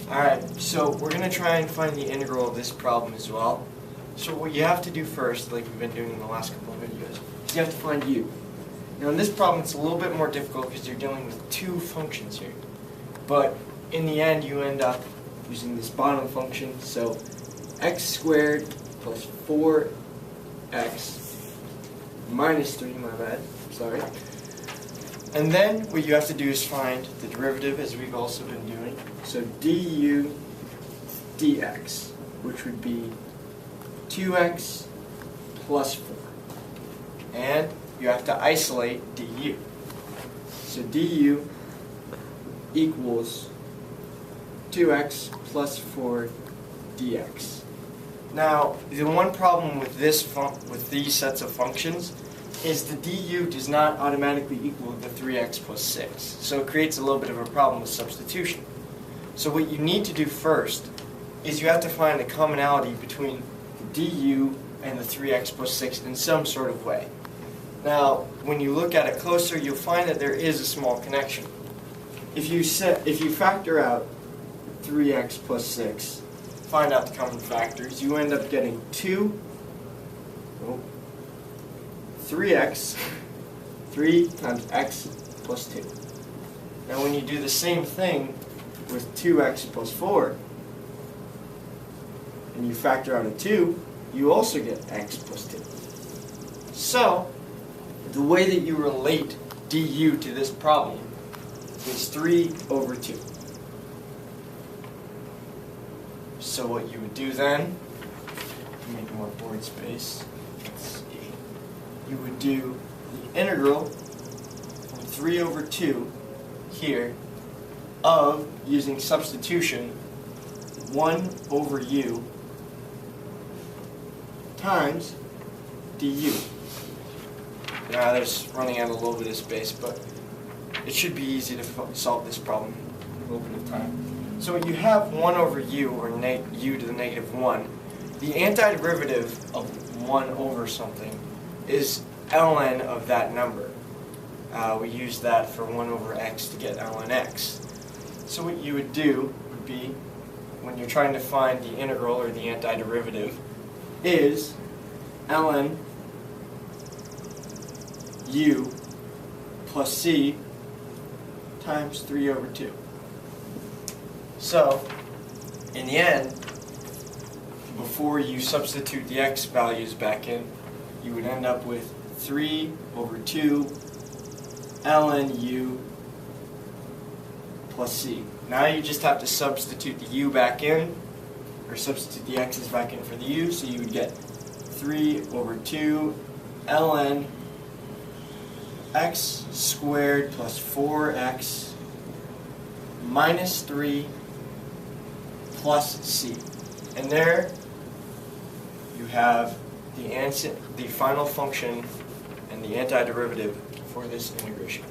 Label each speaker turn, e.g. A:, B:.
A: Alright, so we're going to try and find the integral of this problem as well. So what you have to do first, like we've been doing in the last couple of videos, is you have to find u. Now in this problem it's a little bit more difficult because you're dealing with two functions here. But in the end you end up using this bottom function, so x squared plus 4x minus 3, my bad, sorry. And then what you have to do is find the derivative, as we've also been doing. So du dx, which would be 2x plus 4. And you have to isolate du. So du equals 2x plus 4 dx. Now, the one problem with these sets of functions is the du does not automatically equal the 3x plus 6. So it creates a little bit of a problem with substitution. So what you need to do first is you have to find a commonality between the du and the 3x plus 6 in some sort of way. Now, when you look at it closer, you'll find that there is a small connection. If you factor out 3x plus 6, find out the common factors, you end up getting 3x, 3 times x plus 2. Now when you do the same thing with 2x plus 4, and you factor out a 2, you also get x plus 2. So, the way that you relate du to this problem is 3 over 2. So what you would do then, make more board space, let's see. You would do the integral from 3 over 2 here of, using substitution, 1 over u times du. Now that's running out a little bit of space, but it should be easy to solve this problem in a little bit of time. So when you have 1 over u, or u to the negative 1, the antiderivative of 1 over something is ln of that number. We use that for 1 over x to get ln x. So what you would do would be, when you're trying to find the integral or the antiderivative, is ln u plus c times 3 over 2. So, in the end, before you substitute the x values back in, you would end up with 3 over 2 ln u plus c. Now you just have to substitute the u back in, or substitute the x's back in for the u, so you would get 3 over 2 ln x squared plus 4x minus 3 plus c. And there you have the answer, the final function and the antiderivative for this integration.